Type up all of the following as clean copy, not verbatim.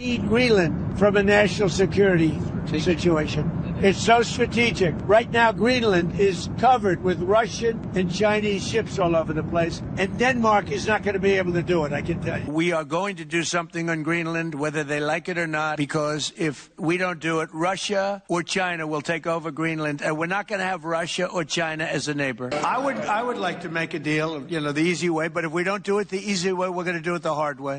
Need Greenland from a national security situation. It's so strategic. Right now, Greenland is covered with Russian and Chinese ships all over the place, and Denmark is not going to be able to do it, I can tell you. We are going to do something on Greenland, whether they like it or not, because if we don't do it, Russia or China will take over Greenland, and we're not going to have Russia or China as a neighbor. I would like to make a deal, the easy way, but if we don't do it the easy way, we're going to do it the hard way.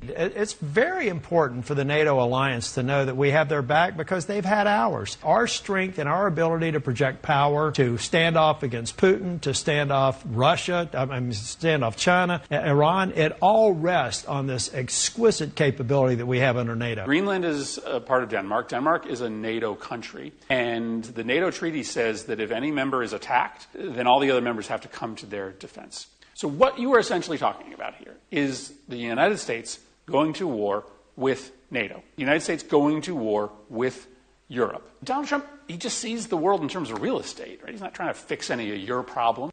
It's very important for the NATO alliance to know that we have their back because they've had ours. Our strength and our ability to project power, to stand off against Putin, to stand off Russia, stand off China, Iran, it all rests on this exquisite capability that we have under NATO. Greenland is a part of Denmark. Denmark is a NATO country. And the NATO treaty says that if any member is attacked, then all the other members have to come to their defense. So what you are essentially talking about here is the United States going to war with NATO. The United States going to war with Europe. Donald Trump, he just sees the world in terms of real estate, right? He's not trying to fix any of your problems.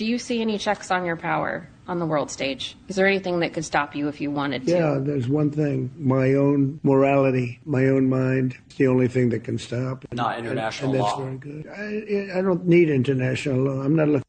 Do you see any checks on your power on the world stage? Is there anything that could stop you if you wanted to? Yeah, there's one thing. My own morality, my own mind. It's the only thing that can stop. Not international and law. That's very good. I don't need international law. I'm not looking.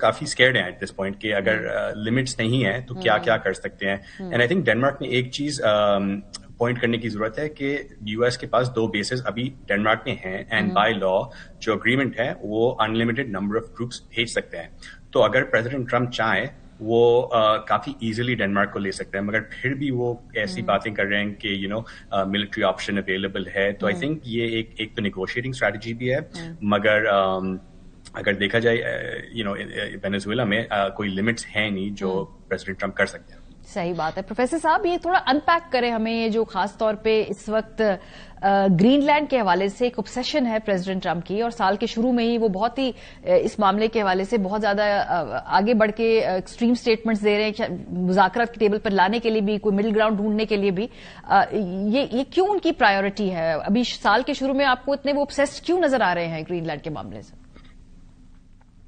Coffee scared ہیں at this point کہ اگر limits نہیں ہیں تو کیا کیا کر سکتے ہیں. اینڈ آئی تھنک ڈینمارک میں ایک چیز پوائنٹ کرنے کی ضرورت ہے کہ یو ایس کے پاس 2 بیسز ابھی ڈینمارک میں ہیں, اینڈ بائی لا جو اگریمنٹ ہے وہ انلمیٹڈ نمبر آف ٹروپس بھیج سکتے ہیں. تو اگر پریزیڈنٹ ٹرمپ چاہیں وہ کافی ایزیلی ڈینمارک کو لے سکتے ہیں, مگر پھر بھی وہ ایسی باتیں کر رہے ہیں کہ ملٹری آپشن اویلیبل ہے. تو آئی تھنک یہ ایک تو نیگوشیٹنگ اسٹریٹجی بھی ہے, مگر اگر دیکھا جائے وینزویلا میں کوئی لمٹس ہیں نہیں جو پریزیڈنٹ ٹرمپ کر سکتے ہیں. صحیح بات ہے. پروفیسر صاحب یہ تھوڑا ان پیک کریں ہمیں, یہ جو خاص طور پہ اس وقت گرین لینڈ کے حوالے سے ایک obsession ہے پریزیڈنٹ ٹرمپ کی, اور سال کے شروع میں ہی وہ بہت ہی اس معاملے کے حوالے سے بہت زیادہ آگے بڑھ کے ایکسٹریم سٹیٹمنٹس دے رہے ہیں مذاکرات کی ٹیبل پر لانے کے لیے بھی, کوئی مڈل گراؤنڈ ڈھونڈنے کے لیے بھی. یہ کیوں ان کی پرائیورٹی ہے؟ ابھی سال کے شروع میں آپ کو اتنے وہ obsessed کیوں نظر آ رہے ہیں گرین لینڈ کے معاملے سے؟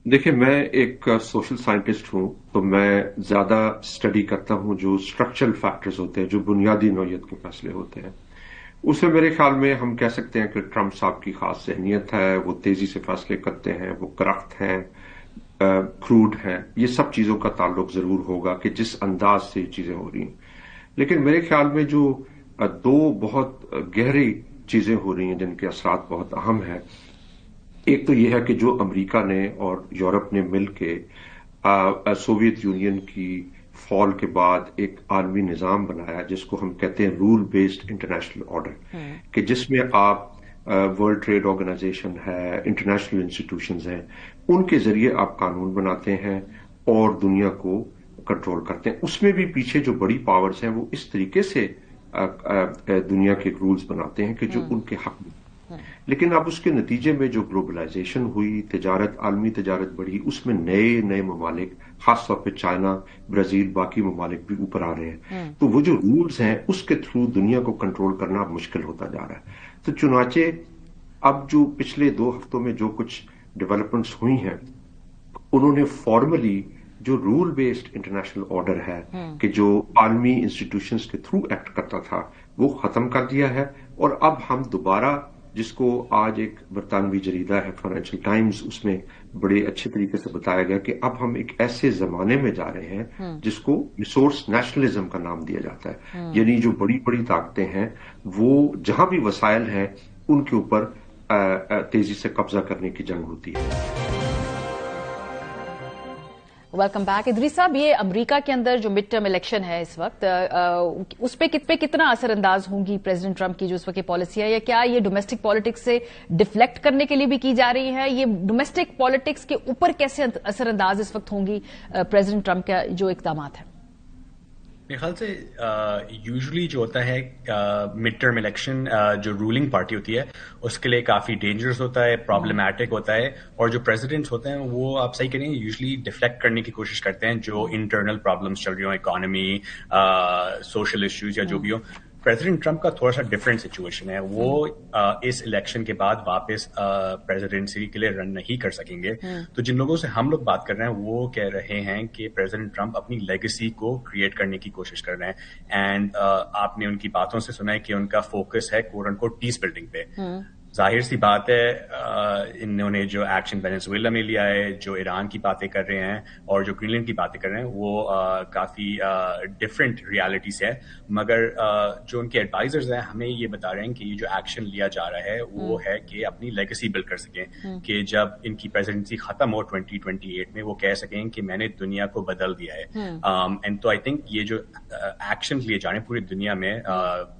دیکھیں, میں ایک سوشل سائنٹسٹ ہوں, تو میں زیادہ اسٹڈی کرتا ہوں جو اسٹرکچرل فیکٹرز ہوتے ہیں, جو بنیادی نوعیت کے فیصلے ہوتے ہیں. اس میں میرے خیال میں ہم کہہ سکتے ہیں کہ ٹرمپ صاحب کی خاص ذہنیت ہے, وہ تیزی سے فیصلے کرتے ہیں, وہ کرپٹ ہیں, کروڈ ہیں. یہ سب چیزوں کا تعلق ضرور ہوگا کہ جس انداز سے یہ چیزیں ہو رہی ہیں. لیکن میرے خیال میں جو 2 بہت گہری چیزیں ہو رہی ہیں جن کے اثرات بہت اہم ہیں. ایک تو یہ ہے کہ جو امریکہ نے اور یورپ نے مل کے سوویت یونین کی فال کے بعد ایک عالمی نظام بنایا جس کو ہم کہتے ہیں رول بیسڈ انٹرنیشنل آرڈر, کہ جس میں آپ ورلڈ ٹریڈ آرگنائزیشن ہے, انٹرنیشنل انسٹیٹیوشنز ہیں, ان کے ذریعے آپ قانون بناتے ہیں اور دنیا کو کنٹرول کرتے ہیں. اس میں بھی پیچھے جو بڑی پاورز ہیں وہ اس طریقے سے دنیا کے رولز بناتے ہیں کہ جو ان کے حق میں. لیکن اب اس کے نتیجے میں جو گلوبلائزیشن ہوئی, تجارت, عالمی تجارت بڑھی, اس میں نئے ممالک, خاص طور پہ چائنا, برازیل, باقی ممالک بھی اوپر آ رہے ہیں. تو وہ جو رولز ہیں اس کے تھرو دنیا کو کنٹرول کرنا اب مشکل ہوتا جا رہا ہے. تو چنانچہ اب جو پچھلے 2 ہفتوں میں جو کچھ ڈیولپمنٹس ہوئی ہیں, انہوں نے فارملی جو رول بیسڈ انٹرنیشنل آرڈر ہے کہ جو عالمی انسٹیٹیوشنز کے تھرو ایکٹ کرتا تھا وہ ختم کر دیا ہے. اور اب ہم دوبارہ, جس کو آج ایک برطانوی جریدہ ہے فائنینشل ٹائمز, اس میں بڑے اچھے طریقے سے بتایا گیا کہ اب ہم ایک ایسے زمانے میں جا رہے ہیں جس کو ریسورس نیشنلزم کا نام دیا جاتا ہے. یعنی جو بڑی طاقتیں ہیں وہ جہاں بھی وسائل ہیں ان کے اوپر تیزی سے قبضہ کرنے کی جنگ ہوتی ہے. Welcome back. ادریس صاحب, یہ امریکہ کے اندر جو مڈ ٹرم الیکشن ہے اس وقت, اس پہ کتنا اثر انداز ہوں گی پریزیڈنٹ ٹرمپ کی جو اس وقت کی پالیسی ہے, یا کیا یہ ڈومیسٹک پالیٹکس سے ڈیفلیکٹ کرنے کے لیے بھی کی جا رہی ہے؟ یہ ڈومیسٹک پالیٹکس کے اوپر کیسے اثر انداز اس وقت ہوں گی پریزیڈنٹ ٹرمپ کا جو اقدامات ہیں؟ میرے خیال سے یوزلی جو ہوتا ہے مڈ ٹرم الیکشن جو رولنگ پارٹی ہوتی ہے اس کے لیے کافی ڈینجرس ہوتا ہے, پرابلمٹک ہوتا ہے, اور جو پریزیڈنٹس ہوتے ہیں وہ آپ صحیح کریں یوزلی ڈیفلیکٹ کرنے کی کوشش کرتے ہیں جو انٹرنل پرابلمس چل رہی ہوں, اکانومی, سوشل ایشوز یا جو بھی ہو. پریزیڈنٹ ٹرمپ کا تھوڑا سا ڈفرینٹ سچویشن ہے, وہ اس الیکشن کے بعد واپس پریزیڈنسی کے لیے رن نہیں کر سکیں گے. تو جن لوگوں سے ہم لوگ بات کر رہے ہیں وہ کہہ رہے ہیں کہ پریزیڈنٹ ٹرمپ اپنی لیگیسی کو کریٹ کرنے کی کوشش کر رہے ہیں. اینڈ آپ نے ان کی باتوں سے سنا ہے کہ ان کا فوکس ہے کوٹ اینڈ کوٹ پیس بلڈنگ پہ. ظاہر سی بات ہے انہوں نے جو ایکشن وینزویلا میں لیا ہے, جو ایران کی باتیں کر رہے ہیں اور جو گرین لینڈ کی باتیں کر رہے ہیں وہ کافی ڈفرینٹ ریالٹیز ہے. مگر جو ان کے ایڈوائزرز ہیں ہمیں یہ بتا رہے ہیں کہ یہ جو ایکشن لیا جا رہا ہے وہ ہے کہ اپنی لیگیسی بلڈ کر سکیں, کہ جب ان کی پریزیڈنسی ختم ہو 2028 میں وہ کہہ سکیں کہ میں نے دنیا کو بدل دیا ہے. اینڈ تو آئی تھنک یہ جو ایکشن لیے جا رہے ہیں پوری دنیا میں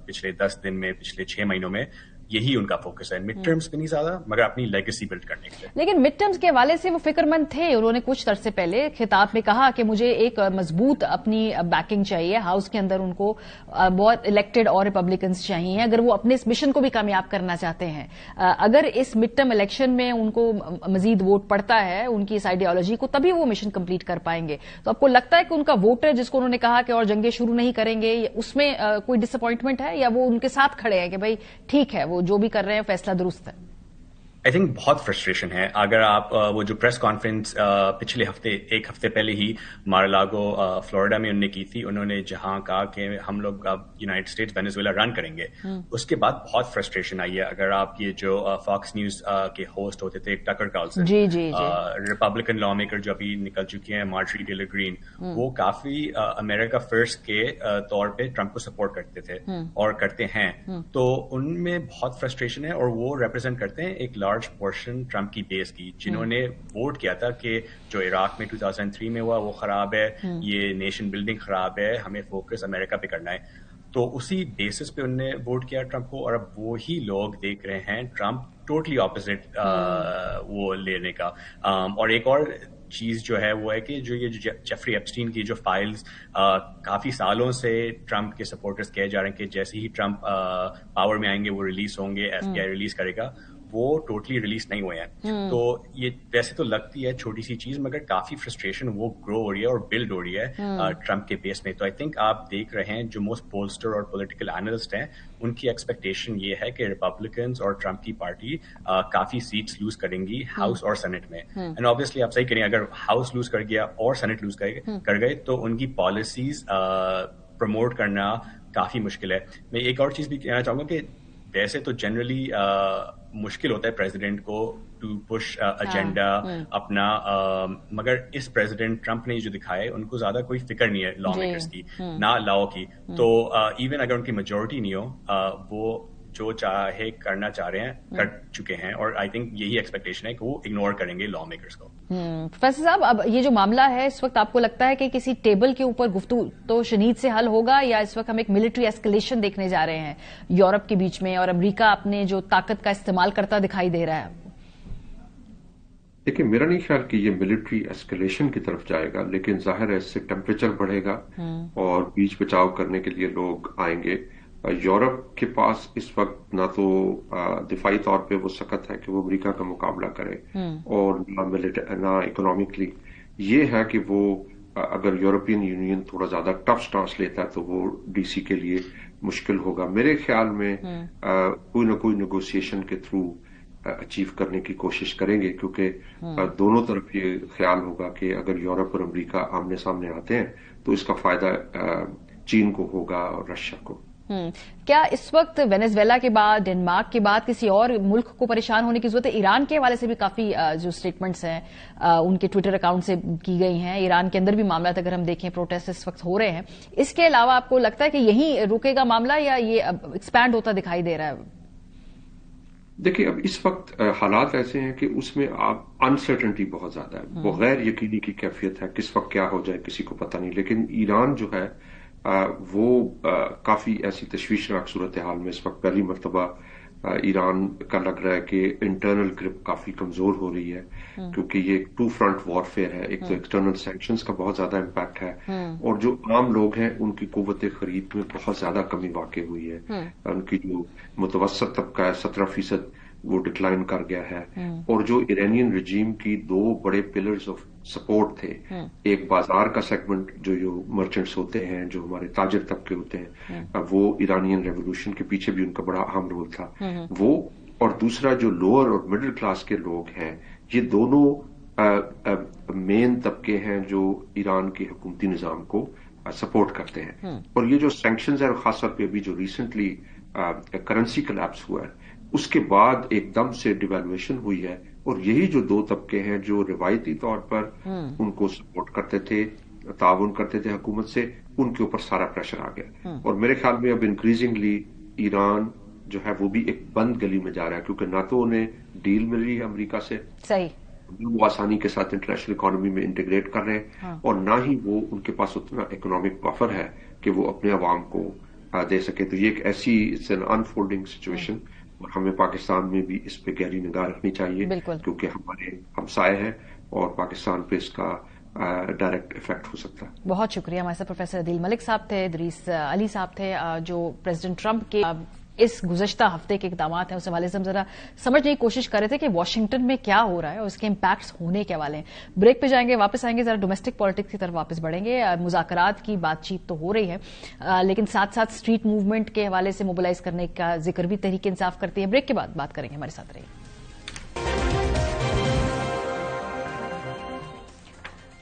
پچھلے 10 دن میں, پچھلے 6 مہینوں میں, یہی ان کا فوکس ہے. مڈ ٹرمز پہ نہیں زیادہ, مگر اپنی لیگیسی بلڈ کرنے کے لیے. لیکن مڈ ٹرمز کے حوالے سے وہ فکر مند تھے. انہوں نے کچھ عرصے پہلے خطاب میں کہا کہ مجھے ایک مضبوط اپنی بیکنگ چاہیے, ہاؤس کے اندر ان کو بہت الیکٹڈ اور ریپبلکنز چاہیے اگر وہ اپنے اس مشن کو بھی کامیاب کرنا چاہتے ہیں. اگر اس مڈ ٹرم الیکشن میں ان کو مزید ووٹ پڑتا ہے ان کی اس آئیڈیالوجی کو, تبھی وہ مشن کمپلیٹ کر پائیں گے. تو آپ کو لگتا ہے کہ ان کا ووٹر جس کو انہوں نے کہا کہ اور جنگیں شروع نہیں کریں گے, اس میں کوئی ڈس اپوائنٹمنٹ ہے, یا وہ ان کے ساتھ کھڑے ہیں کہ بھائی ٹھیک ہے وہ جو بھی کر رہے ہیں فیصلہ درست ہے؟ آئی تھنک بہت فرسٹریشن ہے. اگر آپ وہ جو پریس کانفرنس پچھلے ہفتے ایک ہفتے پہلے ہی مارالاگو فلوریڈا میں انہوں نے کی تھی, انہوں نے جہاں کہا کہ ہم لوگ اب یونائٹڈ اسٹیٹس وینیزویلا رن کریں گے, اس کے بعد بہت فرسٹریشن آئی ہے. اگر آپ یہ جو فاکس نیوز کے ہوسٹ ہوتے تھے ٹکر کارلسن, ریپبلکن لا میکر جو ابھی نکل چکی ہیں, مارجری ٹیلر گرین, وہ کافی امریکہ فرسٹ کے طور پہ ٹرمپ کو سپورٹ کرتے تھے اور کرتے ہیں. تو ان میں بہت فرسٹریشن ہے, اور وہ ریپرزینٹ کرتے ہیں ایک لارج پورشن ٹرمپ کی بیس کی, جنہوں نے ووٹ کیا تھا کہ جو عراق میں 2003 میں ہوا وہ خراب ہے, یہ نیشن بلڈنگ خراب ہے, ہمیں فوکس امریکہ پہ کرنا ہے. تو اسی بیسس پہ انہوں نے ووٹ کیا ٹرمپ کو, اور اب وہی لوگ دیکھ رہے ہیں ٹرمپ ٹوٹلی اپوزٹ وہ لینے کا. اور ایک اور چیز جو ہے وہ ہے کہ جو یہ جیفری ایپسٹین کی جو فائلز کافی سالوں سے ٹرمپ کے سپورٹرز کہے جا رہے ہیں کہ جیسے ہی ٹرمپ پاور میں آئیں گے وہ ریلیز ہوں گے, ایف بی آئی ریلیز کرے گا, وہ ٹوٹلی ریلیز نہیں ہوئے ہیں. تو یہ ویسے تو لگتی ہے چھوٹی سی چیز, مگر کافی فرسٹریشن وہ گرو ہو رہی ہے اور بلڈ ہو رہی ہے ٹرمپ کے بیس میں. تو آئی تھنک آپ دیکھ رہے ہیں جو موسٹ پولسٹر اور پولیٹیکل اینالسٹ ہیں, ان کی ایکسپیکٹیشن یہ ہے کہ ریپبلکنز اور ٹرمپ کی پارٹی کافی سیٹس لوز کریں گی ہاؤس اور سینٹ میں. اینڈ آبویسلی آپ صحیح کریں, اگر ہاؤس لوز کر گیا اور سینٹ لوز کر گئے تو ان کی پالیسیز پروموٹ کرنا کافی مشکل ہے. میں ایک اور چیز بھی کہنا چاہوں گا کہ ویسے تو جنرلی مشکل ہوتا ہے پریزیڈنٹ کو ٹو پش ایجنڈا اپنا, مگر اس پریزیڈنٹ ٹرمپ نے جو دکھایا ہے ان کو زیادہ کوئی فکر نہیں ہے لا میکرز کی, نہ لاؤ کی. تو ایون اگر ان کی میجورٹی نہیں ہو, وہ جو چاہے کرنا چاہ رہے ہیں کر چکے ہیں, اور آئی تھنک یہی ایکسپیکٹیشن ہے کہ وہ اگنور کریں گے لا میکرز کو. پروفیسر صاحب, اب یہ جو معاملہ ہے اس وقت آپ کو لگتا ہے کہ کسی ٹیبل کے اوپر گفتگو تو شدید سے حل ہوگا, یا اس وقت ہم ایک ملٹری ایسکلیشن دیکھنے جا رہے ہیں یورپ کے بیچ میں, اور امریکہ اپنے جو طاقت کا استعمال کرتا دکھائی دے رہا ہے؟ دیکھیں, میرا نہیں خیال کہ یہ ملٹری ایسکلیشن کی طرف جائے گا, لیکن ظاہر ہے اس سے ٹیمپریچر بڑھے گا اور بیچ بچاؤ کرنے کے لیے لوگ آئیں گے. یورپ کے پاس اس وقت نہ تو دفاعی طور پہ وہ سخت ہے کہ وہ امریکہ کا مقابلہ کرے, اور نہ اکنامکلی. یہ ہے کہ وہ اگر یورپین یونین تھوڑا زیادہ ٹف سٹانس لیتا ہے تو وہ ڈی سی کے لیے مشکل ہوگا. میرے خیال میں کوئی نہ کوئی نیگوسیشن کے تھرو اچیو کرنے کی کوشش کریں گے, کیونکہ دونوں طرف یہ خیال ہوگا کہ اگر یورپ اور امریکہ آمنے سامنے آتے ہیں تو اس کا فائدہ چین کو ہوگا اور رشیا کو. کیا اس وقت وینیزویلا کے بعد, ڈنمارک کے بعد کسی اور ملک کو پریشان ہونے کی ضرورت ہے؟ ایران کے حوالے سے بھی کافی جو اسٹیٹمنٹس ہیں ان کے ٹویٹر اکاؤنٹ سے کی گئی ہیں. ایران کے اندر بھی معاملات اگر ہم دیکھیں پروٹیسٹ اس وقت ہو رہے ہیں. اس کے علاوہ آپ کو لگتا ہے کہ یہیں رکے گا معاملہ یا یہ ایکسپینڈ ہوتا دکھائی دے رہا ہے؟ دیکھیں, اب اس وقت حالات ایسے ہیں کہ اس میں آپ انسرٹنٹی بہت زیادہ ہے, بغیر یقینی کی کیفیت ہے, کس وقت کیا ہو جائے کسی کو پتہ نہیں. لیکن ایران جو ہے وہ کافی ایسی تشویشناک صورتحال میں اس وقت پہلی مرتبہ ایران کا لگ رہا ہے کہ انٹرنل گرپ کافی کمزور ہو رہی ہے, کیونکہ یہ ایک ٹو فرنٹ وارفیئر ہے. ایک تو ایکسٹرنل سینکشنز کا بہت زیادہ امپیکٹ ہے, اور جو عام لوگ ہیں ان کی قوت خرید میں بہت زیادہ کمی واقع ہوئی ہے. ان کی جو متوسط طبقہ ہے 17% وہ ڈکلائن کر گیا ہے, اور جو ایرانین رجیم کی دو بڑے پلرز آف سپورٹ تھے, ایک بازار کا سیگمنٹ جو مرچنٹس ہوتے ہیں, جو ہمارے تاجر طبقے ہوتے ہیں, وہ ایرانین ریولوشن کے پیچھے بھی ان کا بڑا اہم رول تھا وہ, اور دوسرا جو لوور اور مڈل کلاس کے لوگ ہیں, یہ دونوں مین طبقے ہیں جو ایران کے حکومتی نظام کو سپورٹ کرتے ہیں. اور یہ جو سینکشنز ہیں, خاص طور پہ ابھی جو ریسنٹلی کرنسی کلیپس ہوا ہے, اس کے بعد ایک دم سے ڈیویلویشن ہوئی ہے, اور یہی جو دو طبقے ہیں جو روایتی طور پر ان کو سپورٹ کرتے تھے, تعاون کرتے تھے حکومت سے, ان کے اوپر سارا پریشر آ گیا. اور میرے خیال میں اب انکریزنگلی ایران جو ہے وہ بھی ایک بند گلی میں جا رہا ہے, کیونکہ نہ تو انہیں ڈیل مل رہی ہے امریکہ سے, وہ آسانی کے ساتھ انٹرنیشنل اکانومی میں انٹیگریٹ کر رہے ہیں, اور نہ ہی وہ ان کے پاس اتنا اکنامک بفر ہے کہ وہ اپنے عوام کو دے سکے. تو یہ ایک ایسی انفولڈنگ سچویشن, اور ہمیں پاکستان میں بھی اس پہ گہری نگاہ رکھنی چاہیے, کیونکہ ہمارے ہمسائے ہیں اور پاکستان پہ اس کا ڈائریکٹ افیکٹ ہو سکتا ہے. بہت شکریہ. ہمارے ساتھ پروفیسر عدیل ملک صاحب تھے, ادریس علی صاحب تھے, جو پریزیڈنٹ ٹرمپ کے اس گزشتہ ہفتے کے اقدامات ہیں اس حوالے سے ہم ذرا سمجھنے کی کوشش کر رہے تھے کہ واشنگٹن میں کیا ہو رہا ہے اور اس کے امپیکٹس ہونے کے حوالے ہیں. بریک پہ جائیں گے, واپس آئیں گے, ذرا ڈومیسٹک پالیٹکس کی طرف واپس بڑھیں گے. مذاکرات کی بات چیت تو ہو رہی ہے, لیکن ساتھ ساتھ اسٹریٹ موومنٹ کے حوالے سے موبلائز کرنے کا ذکر بھی تحریک انصاف کرتی ہے. بریک کے بعد بات کریں گے, ہمارے ساتھ رہیے.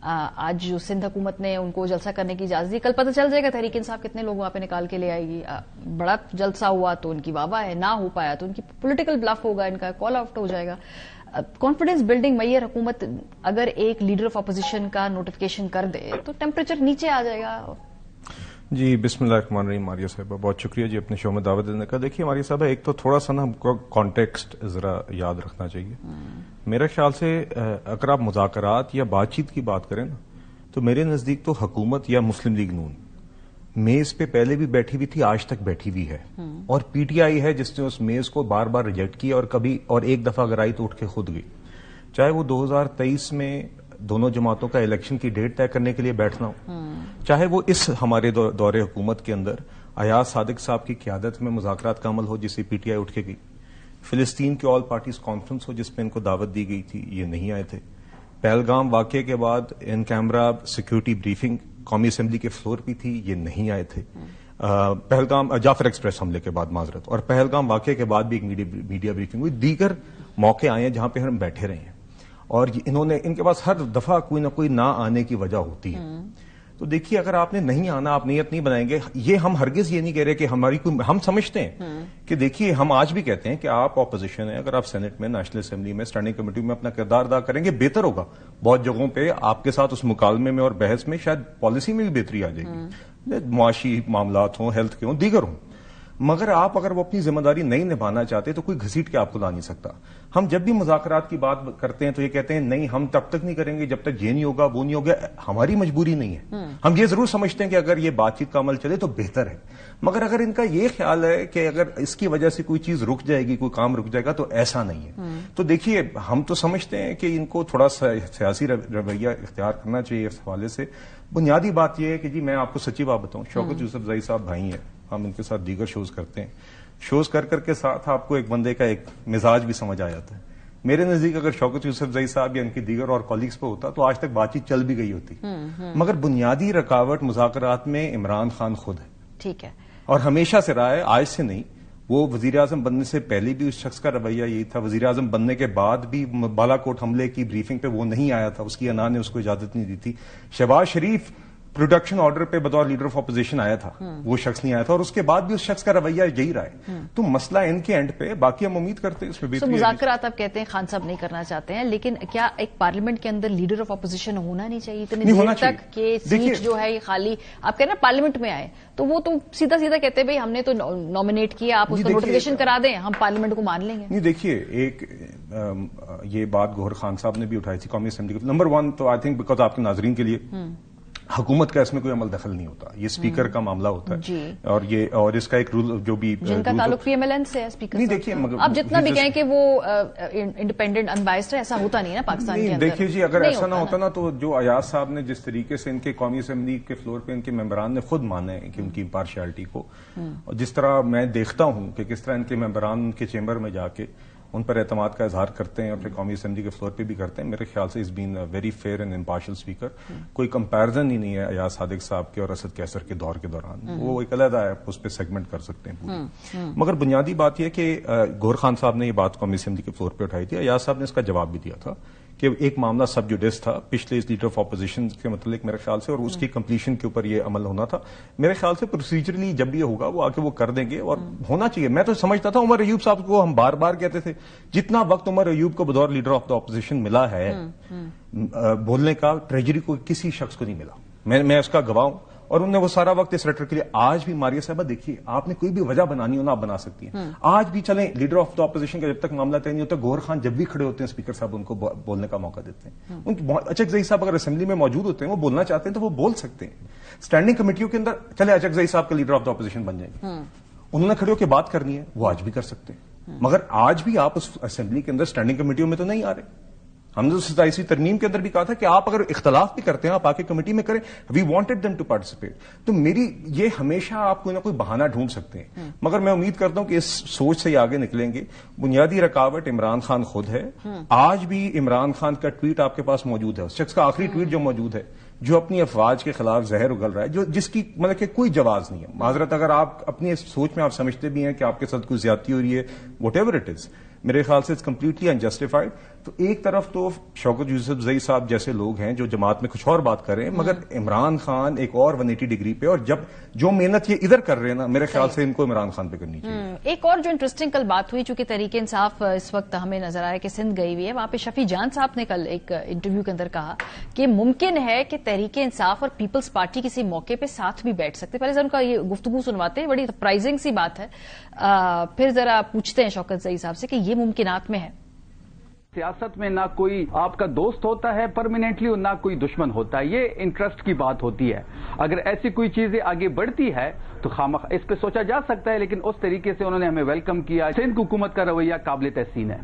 آج جو سندھ حکومت نے ان کو جلسہ کرنے کی اجازت دی, کل پتہ چل جائے گا تحریک انصاف کتنے لوگ وہاں پہ نکال کے لے آئے گی. بڑا جلسہ ہوا تو ان کی واہ واہ ہے, نہ ہو پایا تو ان کی پولیٹیکل بلف ہوگا, ان کا کال آؤٹ ہو جائے گا. کانفیڈنس بلڈنگ میئر حکومت اگر ایک لیڈر آف اپوزیشن کا نوٹیفکیشن کر دے تو ٹیمپریچر نیچے آ جائے گا. جی بسم اللہ الرحمن الرحیم. ماریہ صاحبہ بہت شکریہ جی اپنے شو میں دعوت دینے کا. دیکھیے ماریہ صاحبہ, ایک تو تھوڑا سا نا ہم کو کانٹیکسٹ ذرا یاد رکھنا چاہیے. میرے خیال سے اگر آپ مذاکرات یا بات چیت کی بات کریں نا, تو میرے نزدیک تو حکومت یا مسلم لیگ نون میز پہ پہلے بھی بیٹھی ہوئی تھی, آج تک بیٹھی ہوئی ہے, اور پی ٹی آئی ہے جس نے اس میز کو بار بار ریجیکٹ کیا, اور ایک دفعہ اگر آئی تو اٹھ کے خود گئی. چاہے وہ 2023 میں دونوں جماعتوں کا الیکشن کی ڈیٹ طے کرنے کے لیے بیٹھنا ہو, چاہے وہ اس ہمارے دور حکومت کے اندر ایاز صادق صاحب کی قیادت میں مذاکرات کا عمل ہو جسے پی ٹی آئی اٹھ کے گئی, فلسطین کے آل پارٹیز کانفرنس ہو جس پہ ان کو دعوت دی گئی تھی, یہ نہیں آئے تھے. پہلگام واقعے کے بعد ان کیمرہ سیکورٹی بریفنگ قومی اسمبلی کے فلور پہ تھی, یہ نہیں آئے تھے. پہلگام جعفر ایکسپریس حملے کے بعد معذرت, اور پہلگام واقعے کے بعد بھی ایک میڈیا بریفنگ ہوئی. دیگر موقع آئے ہیں جہاں پہ ہم بیٹھے رہے ہیں, اور ان کے پاس ہر دفعہ کوئی نہ کوئی نہ آنے کی وجہ ہوتی ہے. تو دیکھیے اگر آپ نے نہیں آنا, آپ نیت نہیں بنائیں گے, یہ ہم ہرگز یہ نہیں کہہ رہے کہ ہماری کوئی, ہم سمجھتے ہیں کہ دیکھیے ہم آج بھی کہتے ہیں کہ آپ اپوزیشن ہیں, اگر آپ سینٹ میں, نیشنل اسمبلی میں, اسٹینڈنگ کمیٹی میں اپنا کردار ادا کریں گے بہتر ہوگا. بہت جگہوں پہ آپ کے ساتھ اس مکالمے میں اور بحث میں شاید پالیسی میں بھی بہتری آ جائے گی, معاشی معاملات ہوں, ہیلتھ کے ہوں, دیگر ہوں. مگر آپ اگر وہ اپنی ذمہ داری نہیں نبھانا چاہتے تو کوئی گھسیٹ کے آپ کو لا نہیں سکتا. ہم جب بھی مذاکرات کی بات کرتے ہیں تو یہ کہتے ہیں نہیں ہم تب تک نہیں کریں گے جب تک یہ نہیں ہوگا, وہ نہیں ہوگا. ہماری مجبوری نہیں ہے, ہم یہ ضرور سمجھتے ہیں کہ اگر یہ بات چیت کا عمل چلے تو بہتر ہے. مگر اگر ان کا یہ خیال ہے کہ اگر اس کی وجہ سے کوئی چیز رک جائے گی, کوئی کام رک جائے گا, تو ایسا نہیں ہے. تو دیکھیے ہم تو سمجھتے ہیں کہ ان کو تھوڑا سیاسی رویہ اختیار کرنا چاہیے. اس حوالے سے بنیادی بات یہ ہے کہ جی میں آپ کو سچی بات بتاؤں, شوکت یوسف زئی صاحب بھائی ہیں, ہم ان کے ساتھ دیگر شوز کرتے ہیں. شوز کر کے ساتھ آپ کو ایک بندے کا ایک مزاج بھی سمجھ آ جاتا ہے. میرے نزدیک اگر شوکت یوسف زئی صاحب یا ان کی دیگر اور کولیگز پہ ہوتا تو آج تک بات چیت چل بھی گئی ہوتی. مگر بنیادی رکاوٹ مذاکرات میں عمران خان خود ہے. ٹھیک ہے, اور ہمیشہ سے رہا ہے, آج سے نہیں. وہ وزیر اعظم بننے سے پہلے بھی اس شخص کا رویہ یہی تھا, وزیر اعظم بننے کے بعد بھی بالا کوٹ حملے کی بریفنگ پہ وہ نہیں آیا تھا, اس کی انا نے اس کو اجازت نہیں دی تھی. شہباز شریف پروڈکشن آرڈر پہ بطور لیڈر آف اپوزیشن آیا تھا, وہ شخص نہیں آیا تھا, اور اس کے بعد بھی اس شخص کا رویہ یہی رہا ہے. تو مسئلہ ان کے اینڈ پہ, باقی ہم امید کرتے ہیں اس میں بہتری. مذاکرات آپ کہتے ہیں خان صاحب نہیں کرنا چاہتے ہیں, لیکن کیا ایک پارلیمنٹ کے اندر لیڈر آف اپوزیشن ہونا نہیں چاہیے اتنی دیر تک کہ سیٹ جو ہے یہ خالی, آپ کہہ رہے ہیں پارلیمنٹ میں آئے تو وہ تو سیدھا کہتے ہیں بھائی ہم نے تو نامینیٹ کیا, آپ اس کا نوٹیفکیشن کرا دیں, ہم پارلیمنٹ کو مان لیں گے. نہیں دیکھیے, ایک یہ بات گوہر خان صاحب نے بھی اٹھائی تھی قومی اسمبلی. نمبر 1 تو آئی تھنک بیکاز آپ کے ناظرین کے لیے حکومت کا اس میں کوئی عمل دخل نہیں ہوتا, یہ اسپیکر کا معاملہ ہوتا ہے. جی. اور اس کا ایک رول جو بھی جن کا تعلق پی ایم ایل این سے ہے اسپیکر. نہیں دیکھیے, آپ جتنا بھی کہیں کہ وہ انڈیپینڈنٹ انبائسڈ ہے, ایسا ہوتا نہیں نا پاکستان کے اندر. دیکھیے جی, اگر ایسا نہ ہوتا نا تو جو ایاز صاحب نے جس طریقے سے ان کے قومی اسمبلی کے فلور پہ ان کے ممبران نے خود مانا ہے کہ ان کی امپارشیلٹی کو, اور جس طرح میں دیکھتا ہوں کہ کس طرح ان کے ممبران ان کے چیمبر میں جا کے ان پر اعتماد کا اظہار کرتے ہیں اور پھر قومی اسمبلی کے فلور پہ بھی کرتے ہیں, میرے خیال سے has been very fair and impartial speaker. کوئی کمپیرزن ہی نہیں ہے ایاز صادق صاحب کے اور اسد کیسر کے دور کے دوران. وہ ایک علیحدہ ہے, اس پہ سیگمنٹ کر سکتے ہیں پوری. مگر بنیادی بات یہ کہ گور خان صاحب نے یہ بات قومی اسمبلی کے فلور پہ اٹھائی تھی. ایاز صاحب نے اس کا جواب بھی دیا تھا کہ ایک معاملہ سب جوڈس تھا پچھلے لیڈر آف اپوزیشن کے متعلق میرے خیال سے, اور اس کی کمپلیشن کے اوپر یہ عمل ہونا تھا. میرے خیال سے پروسیجرلی جب بھی یہ ہوگا وہ آ کے وہ کر دیں گے, اور ہونا چاہیے. میں تو سمجھتا تھا عمر ایوب صاحب کو ہم بار بار کہتے تھے, جتنا وقت عمر ایوب کو بطور لیڈر آف دا اپوزیشن ملا ہے بولنے کا, ٹریجری کو کسی شخص کو نہیں ملا. میں اس کا گواہ ہوں, اور انہوں نے وہ سارا وقت اس ریٹر کے لیے. آج بھی ماریہ صاحبہ دیکھیے, آپ نے کوئی بھی وجہ بنانی ہو نا آپ بنا سکتی ہیں. آج بھی چلیں لیڈر آف دا اپوزیشن کا جب تک معاملہ طے نہیں ہوتا, گوہر خان جب بھی کھڑے ہوتے ہیں اسپیکر صاحب ان کو بولنے کا موقع دیتے ہیں. اچک زئی صاحب اگر اسمبلی میں موجود ہوتے ہیں, وہ بولنا چاہتے ہیں تو وہ بول سکتے ہیں. اسٹینڈنگ کمیٹیوں کے اندر چلے اچک زئی صاحب کا لیڈر آف دا اپوزیشن بن جائیں گے, انہوں نے کھڑے ہو کے بات کرنی ہے, وہ آج بھی کر سکتے ہیں. مگر آج بھی آپ اس اسمبلی کے اندر اسٹینڈنگ کمیٹیوں میں تو نہیں آ رہے. ہم نے 27ویں ترمیم کے اندر بھی کہا تھا کہ آپ اگر اختلاف بھی کرتے ہیں آپ آ کے کمیٹی میں کریں, we wanted them to participate. تو میری یہ ہمیشہ آپ کوئی نہ کوئی بہانہ ڈھونڈ سکتے ہیں, مگر میں امید کرتا ہوں کہ اس سوچ سے یہ آگے نکلیں گے. بنیادی رکاوٹ عمران خان خود ہے. آج بھی عمران خان کا ٹویٹ آپ کے پاس موجود ہے, اس شخص کا آخری ٹویٹ جو موجود ہے, جو اپنی افواج کے خلاف زہر اگل رہا ہے, جس کی مطلب کہ کوئی جواز نہیں ہے. معذرت, اگر آپ اپنی سوچ میں آپ سمجھتے بھی ہیں کہ آپ کے ساتھ کوئی زیادتی ہو رہی ہے, واٹ ایور اٹ از, میرے خیال سے اٹس کمپلیٹلی انجسٹیفائڈ. تو ایک طرف تو شوکت یوسف زئی صاحب جیسے لوگ ہیں جو جماعت میں کچھ اور بات کر رہے ہیں، مگر عمران خان ایک اور 180 ڈگری پہ، اور جب جو محنت یہ ادھر کر رہے ہیں نا، میرے خیال سے ان کو عمران خان پہ کرنی چاہیے۔ ایک اور جو انٹرسٹنگ کل بات ہوئی، چونکہ تحریک انصاف اس وقت ہمیں نظر آیا کہ سندھ گئی ہوئی ہے، وہاں پہ شفیع جان صاحب نے کل ایک انٹرویو کے اندر کہا کہ ممکن ہے کہ تحریک انصاف اور پیپلز پارٹی کسی موقع پہ ساتھ بھی بیٹھ سکتے۔ پہلے ان کا یہ گفتگو سنواتے ہیں، بڑی سرپرائزنگ سی بات ہے، پھر ذرا پوچھتے ہیں شوکت زئی صاحب سے کہ یہ ممکنات میں ہے۔ سیاست میں نہ کوئی آپ کا دوست ہوتا ہے پرماننٹلی اور نہ کوئی دشمن ہوتا ہے، یہ انٹرسٹ کی بات ہوتی ہے۔ اگر ایسی کوئی چیزیں آگے بڑھتی ہے تو خامخ اس پہ سوچا جا سکتا ہے، لیکن اس طریقے سے انہوں نے ہمیں ویلکم کیا۔ سندھ حکومت کا رویہ قابل تحسین ہے۔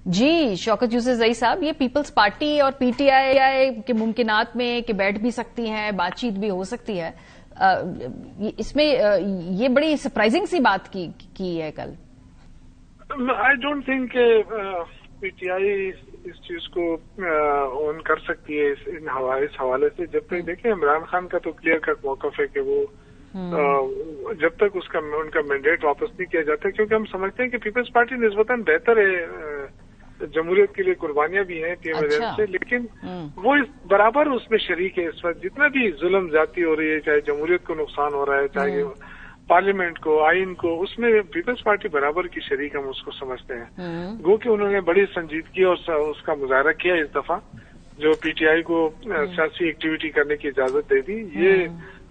جی شوکت یوسف زئی صاحب، یہ پیپلز پارٹی اور پی ٹی آئی کے ممکنات میں کہ بیٹھ بھی سکتی ہیں، بات چیت بھی ہو سکتی ہے، اس میں یہ بڑی سرپرائزنگ سی بات کی ہے کل۔ I don't think P T I اس چیز کو اون کر سکتی ہے اس حوالے سے۔ جب تک دیکھیں عمران خان کا تو کلیئر کٹ موقف ہے کہ وہ جب تک ان کا مینڈیٹ واپس نہیں کیا جاتا، کیونکہ ہم سمجھتے ہیں کہ پیپلز پارٹی نسبتاً بہتر ہے، جمہوریت کے لیے قربانیاں بھی ہیں ٹیم ایجنٹ سے، لیکن وہ برابر اس میں شریک ہے۔ اس وقت جتنا بھی ظلم زیادتی ہو رہی ہے، چاہے جمہوریت کو نقصان ہو رہا ہے، چاہے پارلیمنٹ کو، آئین کو، اس میں پیپلز پارٹی برابر کی شریک ہم اس کو سمجھتے ہیں۔ گو کہ انہوں نے بڑی سنجیدگی اور اس کا مظاہرہ کیا اس دفعہ، جو پی ٹی آئی کو سیاسی ایکٹیویٹی کرنے کی اجازت دے دی۔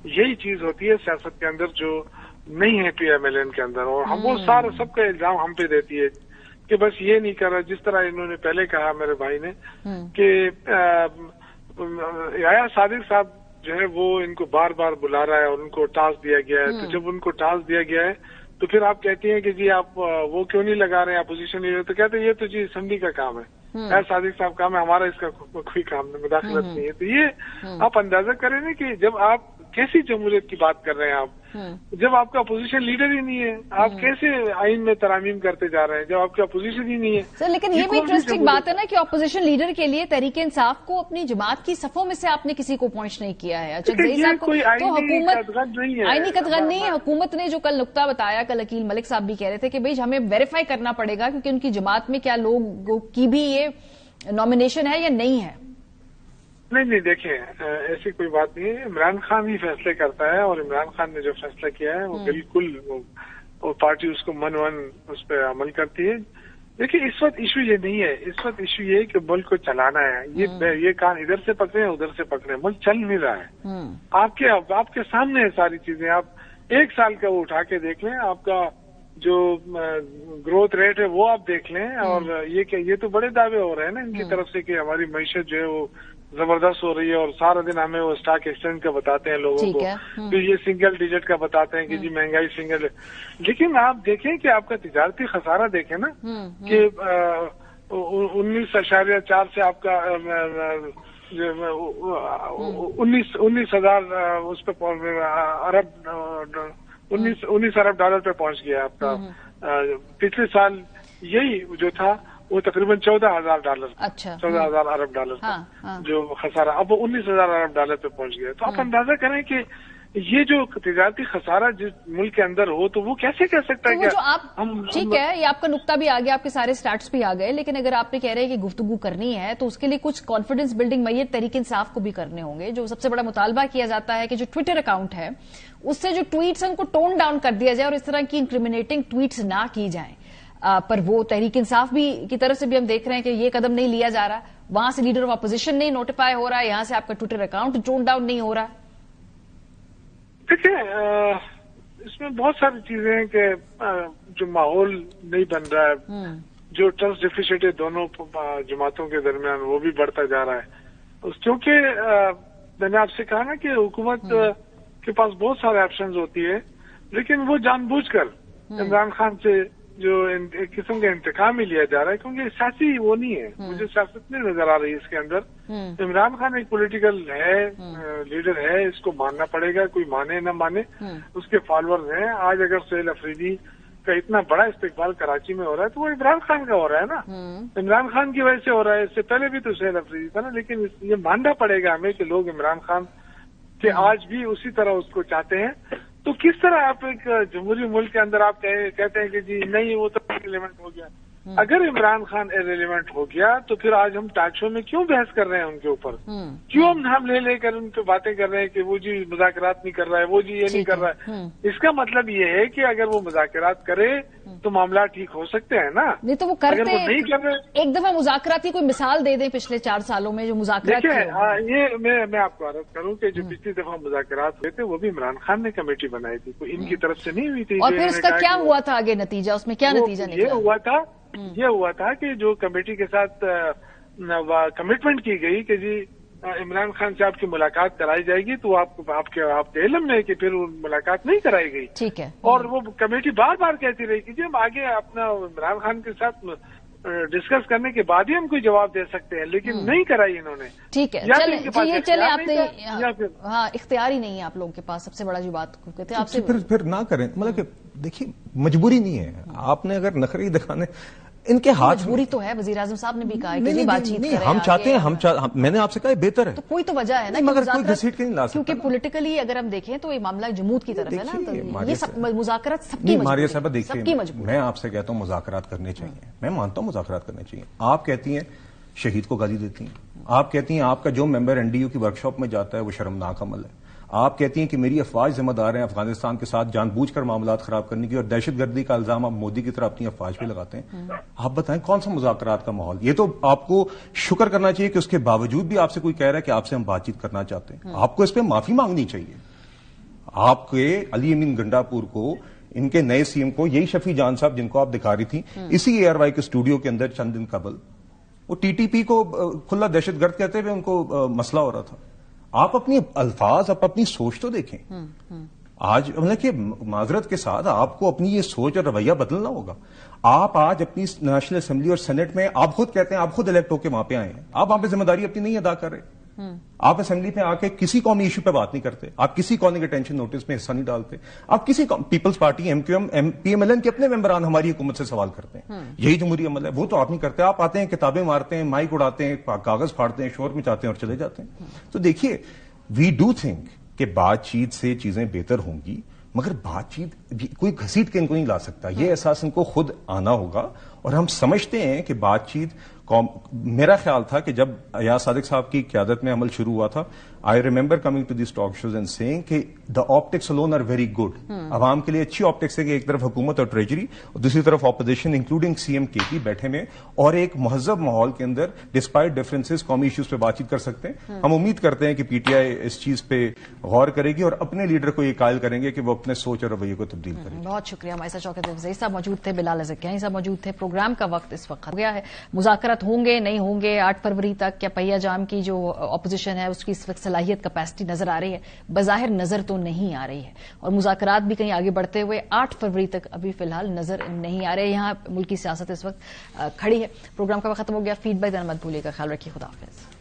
یہی چیز ہوتی ہے سیاست کے اندر جو نہیں ہے پی ایم ایل این کے اندر، اور ہم وہ سب کا الزام ہم پہ دیتی ہے کہ بس یہ نہیں کر رہا، جس طرح انہوں نے پہلے کہا میرے بھائی نے کہ یحییٰ صادق صاحب جو ہے وہ ان کو بار بار بلا رہا ہے اور ان کو ٹاسک دیا گیا ہے، تو جب ان کو ٹاسک دیا گیا ہے تو پھر آپ کہتی ہیں کہ جی آپ وہ کیوں نہیں لگا رہے ہیں اپوزیشن لیڈر، تو کہتے ہیں یہ تو جی اسمبلی کا کام ہے، صادق صاحب کام ہے، ہمارا اس کا کوئی کام نہیں، مداخلت نہیں ہے۔ تو یہ آپ اندازہ کریں نا کہ جب آپ کیسی جمہوریت کی بات کر رہے ہیں، آپ جب آپ کا اپوزیشن لیڈر ہی نہیں ہے، آپ کیسے آئین میں ترامیم کرتے جا رہے ہیں جب آپ کی اپوزیشن ہی نہیں ہے؟ سر لیکن یہ بھی انٹرسٹنگ بات ہے نا کہ اپوزیشن لیڈر کے لیے تحریک انصاف کو اپنی جماعت کی صفوں میں سے آپ نے کسی کو اپوائنٹ نہیں کیا ہے۔ کوئی حکومت آئینی قطغن نہیں ہے، حکومت نے جو کل نقطہ بتایا، کل عقیل ملک صاحب بھی کہہ رہے تھے کہ بھائی ہمیں ویریفائی کرنا پڑے گا کیونکہ ان کی جماعت میں کیا لوگوں کی بھی یہ نامینیشن ہے یا نہیں ہے۔ نہیں دیکھیں ایسی کوئی بات نہیں ہے، عمران خان ہی فیصلے کرتا ہے، اور عمران خان نے جو فیصلہ کیا ہے وہ بالکل وہ پارٹی اس کو اس پہ عمل کرتی ہے۔ دیکھیں اس وقت ایشو یہ نہیں ہے، اس وقت ایشو یہ ہے کہ ملک کو چلانا ہے، یہ کان ادھر سے پکڑے ادھر سے پکڑے، ملک چل نہیں رہا ہے۔ آپ کے سامنے ہے ساری چیزیں، آپ ایک سال کا وہ اٹھا کے دیکھ لیں، آپ کا جو گروتھ ریٹ ہے وہ آپ دیکھ لیں، اور یہ تو بڑے دعوے ہو رہے ہیں نا ان کی طرف سے کہ ہماری معیشت جو ہے وہ زبردست ہو رہی ہے، اور سارا دن ہمیں وہ اسٹاک ایکسچینج کا بتاتے ہیں لوگوں کو، پھر یہ سنگل ڈیجٹ کا بتاتے ہیں کہ جی مہنگائی سنگل، لیکن آپ دیکھیں کہ آپ کا تجارتی خسارہ دیکھیں نا کہ 19.4 سے آپ کا 19,000 اس پہ $19 ارب پہ پہنچ گیا آپ کا۔ پچھلے سال یہی جو تھا وہ تقریباً $14,000 $14,000 ارب جو خسارہ، اب وہ $19,000 ارب پہ پہنچ گیا۔ تو آپ اندازہ کریں کہ یہ جو تجارتی خسارہ جس ملک کے اندر ہو تو وہ کیسے کہہ سکتا ہے کہ ٹھیک ہے، یہ آپ کا نقطہ بھی آ گیا، آپ کے سارے سٹیٹس بھی آ گئے، لیکن اگر آپ نے کہہ رہے ہیں کہ گفتگو کرنی ہے تو اس کے لیے کچھ confidence building mayor Tehreek Insaf کو بھی کرنے ہوں گے۔ جو سب سے بڑا مطالبہ کیا جاتا ہے کہ جو ٹویٹر اکاؤنٹ ہے اس سے جو ٹویٹس ہیں ان کو ٹون ڈاؤن کر دیا جائے اور اس طرح کی انکریمنیٹنگ ٹویٹس نہ کی جائیں، پر وہ تحریک انصاف بھی کی طرف سے بھی ہم دیکھ رہے ہیں کہ یہ قدم نہیں لیا جا رہا، وہاں سے لیڈر آف اپوزیشن نہیں نوٹیفائی ہو رہا ہے، یہاں سے آپ کا ٹویٹر اکاؤنٹ ٹون ڈاؤن نہیں ہو رہا۔ دیکھیں اس میں بہت ساری چیزیں ہیں کہ جو ماحول نہیں بن رہا ہے، جو ٹرسٹ ڈیفیسٹ ہے دونوں جماعتوں کے درمیان وہ بھی بڑھتا جا رہا ہے، کیونکہ میں نے آپ سے کہا نا کہ حکومت کے پاس بہت سارے آپشنز ہوتی ہے، لیکن وہ جان بوجھ کر عمران خان سے جو ایک قسم کا انتقام ہی لیا جا رہا ہے، کیونکہ سیاسی وہ نہیں ہے، مجھے سیاست نہیں نظر آ رہی اس کے اندر۔ عمران خان ایک پولیٹیکل ہے، لیڈر ہے، اس کو ماننا پڑے گا، کوئی مانے نہ مانے، اس کے فالوورز ہیں۔ آج اگر سہیل افریدی کا اتنا بڑا استقبال کراچی میں ہو رہا ہے تو وہ عمران خان کا ہو رہا ہے نا، عمران خان کی وجہ سے ہو رہا ہے، اس سے پہلے بھی تو سہیل افریدی تھا نا، لیکن یہ ماننا پڑے گا ہمیں کہ لوگ عمران خان کے آج بھی اسی طرح اس کو چاہتے ہیں۔ تو کس طرح آپ ایک جمہوری ملک کے اندر آپ کہتے ہیں کہ جی نہیں وہ تو پارلیمنٹ ہو گیا، اگر عمران خان ارریلیونٹ ہو گیا تو پھر آج ہم ٹاک شو میں کیوں بحث کر رہے ہیں ان کے اوپر؟ کیوں ہم لے کر ان پہ باتیں کر رہے ہیں کہ وہ جی مذاکرات نہیں کر رہا ہے، وہ جی یہ نہیں کر رہا ہے؟ اس کا مطلب یہ ہے کہ اگر وہ مذاکرات کرے تو معاملات ٹھیک ہو سکتے ہیں نا. نہیں تو وہ کرتے اگر وہ نہیں کر رہے، ایک دفعہ مذاکرات کی کوئی مثال دے دیں پچھلے 4 سالوں میں جو مذاکرات یہ میں آپ کو عرض کروں کہ جو پچھلی دفعہ مذاکرات ہوئے تھے وہ بھی عمران خان نے کمیٹی بنائی تھی، کوئی ان کی طرف سے نہیں ہوئی تھی. اور پھر اس کا کیا ہوا تھا آگے نتیجہ؟ اس میں کیا نتیجہ نکلا؟ یہ ہوا تھا کہ جو کمیٹی کے ساتھ کمٹمنٹ کی گئی کہ جی عمران خان صاحب کی ملاقات کرائی جائے گی، تو آپ کے علم میں کہ پھر ملاقات نہیں کرائی گئی. ٹھیک ہے. اور وہ کمیٹی بار بار کہتی رہی کہ جی ہم آگے اپنا عمران خان کے ساتھ ڈسکس کرنے کے بعد ہی ہم کوئی جواب دے سکتے ہیں، لیکن نہیں کرائی انہوں نے. ٹھیک ہے، چلے آپ نے ہاں اختیار ہی نہیں ہے آپ لوگوں کے پاس. سب سے بڑا جو بات کہتے ہیں آپ سے پھر نہ کریں، مطلب کہ دیکھیے مجبوری نہیں ہے. آپ نے اگر نخری دکھانے ان کے ہاتھ مجبوری تو ہے. وزیر اعظم صاحب نے بھی کہا کہ بات چیت کریں، ہم چاہتے ہیں، میں نے آپ سے کہا بہتر ہے. تو کوئی تو وجہ ہے نا، مگر کوئی گھسیٹ کے نہیں لا سکتا، کیونکہ پولیٹیکلی اگر ہم دیکھیں تو یہ معاملہ جمود کی طرف ہے نا. تو یہ مذاکرات سب کی ماریہ صاحبہ دیکھیے، میں آپ سے کہتا ہوں مذاکرات کرنے چاہیے، میں مانتا ہوں مذاکرات کرنے چاہیے. آپ کہتی ہیں شہید کو گالی دیتی ہیں، آپ کہتی ہیں آپ کا جو ممبر این ڈی یو کی ورکشاپ میں جاتا ہے وہ شرمناک عمل ہے، آپ کہتی ہیں کہ میری افواج ذمہ دار ہیں افغانستان کے ساتھ جان بوجھ کر معاملات خراب کرنے کی، اور دہشت گردی کا الزام آپ مودی کی طرح اپنی افواج پہ لگاتے ہیں. آپ بتائیں کون سا مذاکرات کا ماحول؟ یہ تو آپ کو شکر کرنا چاہیے کہ اس کے باوجود بھی آپ سے کوئی کہہ رہا ہے کہ آپ سے ہم بات چیت کرنا چاہتے ہیں. آپ کو اس پہ معافی مانگنی چاہیے. آپ کے علی امین گنڈاپور کو، ان کے نئے سی ایم کو، یہی شفیع جان صاحب جن کو آپ دکھا رہی تھی اسی اے آر وائی کے اسٹوڈیو کے اندر چند دن قبل، وہ ٹی ٹی پی کو کھلا دہشت گرد کہتے ہوئے ان کو مسئلہ ہو رہا تھا. آپ اپنی الفاظ، آپ اپنی سوچ تو دیکھیں. آج مطلب کہ معذرت کے ساتھ آپ کو اپنی یہ سوچ اور رویہ بدلنا ہوگا. آپ آج اپنی نیشنل اسمبلی اور سینٹ میں آپ خود کہتے ہیں، آپ خود الیکٹ ہو کے وہاں پہ آئے ہیں، آپ وہاں پہ ذمہ داری اپنی نہیں ادا کر رہے. آپ اسمبلی پہ آ کے کسی قومی ایشو پہ بات نہیں کرتے، آپ کسی کالنگ اٹینشن نوٹس میں حصہ نہیں ڈالتے، آپ کسی Peoples Party M Q M P M L N کے اپنے ممبران ہماری حکومت سے سوال کرتے ہیں. یہی جمہوری عمل ہے، وہ تو آپ نہیں کرتے. آپ آتے ہیں، کتابیں مارتے ہیں، مائک اڑاتے ہیں، کاغذ پھاڑتے ہیں، شور مچاتے ہیں اور چلے جاتے ہیں. تو دیکھیے وی ڈو تھنک کہ بات چیت سے چیزیں بہتر ہوں گی، مگر بات چیت کوئی گھسیٹ کے ان کو نہیں لا سکتا. یہ احساس ان کو خود آنا ہوگا. اور ہم سمجھتے ہیں کہ بات چیت، میرا خیال تھا کہ جب ایاز صادق صاحب کی قیادت میں عمل شروع ہوا تھا، I remember coming to these talk shows and seeing کہ the optics alone are very good. عوام کے لیے اچھی آپٹکس ہے کہ ایک طرف حکومت اور ٹریجری اور دوسری طرف اپوزیشن انکلوڈنگ سی ایم کے پی بیٹھے میں، اور ایک مہذب ماحول کے اندر ڈسپائٹ ڈفرینسز قومی ایشوز پہ بات چیت کر سکتے ہیں. ہم امید کرتے ہیں کہ پی ٹی آئی اس چیز پہ غور کرے گی اور اپنے لیڈر کو یہ قائل کریں گے کہ وہ اپنے سوچ اور رویے کو تبدیل کریں. بہت شکریہ. ہمارے ساتھ شوکت افزئی صاحب موجود تھے، بلال ازکیانی صاحب موجود تھے. پروگرام کا وقت اس وقت ہو گیا ہے. مذاکرات ہوں گے نہیں ہوں گے 8 فروری تک؟ کیا پہیا جام کی جو اپوزیشن ہے اس کی اس وقت صلاحیت، کیپیسٹی نظر آ رہی ہے؟ بظاہر نظر تو نہیں آ رہی ہے، اور مذاکرات بھی کہیں آگے بڑھتے ہوئے 8 فروری تک ابھی فی الحال نظر نہیں آ رہے. یہاں ملکی سیاست اس وقت کھڑی ہے. پروگرام کا وقت ختم ہو گیا. فیڈ بیک دینا مت بھولیے گا. خیال رکھیے. خدا حافظ.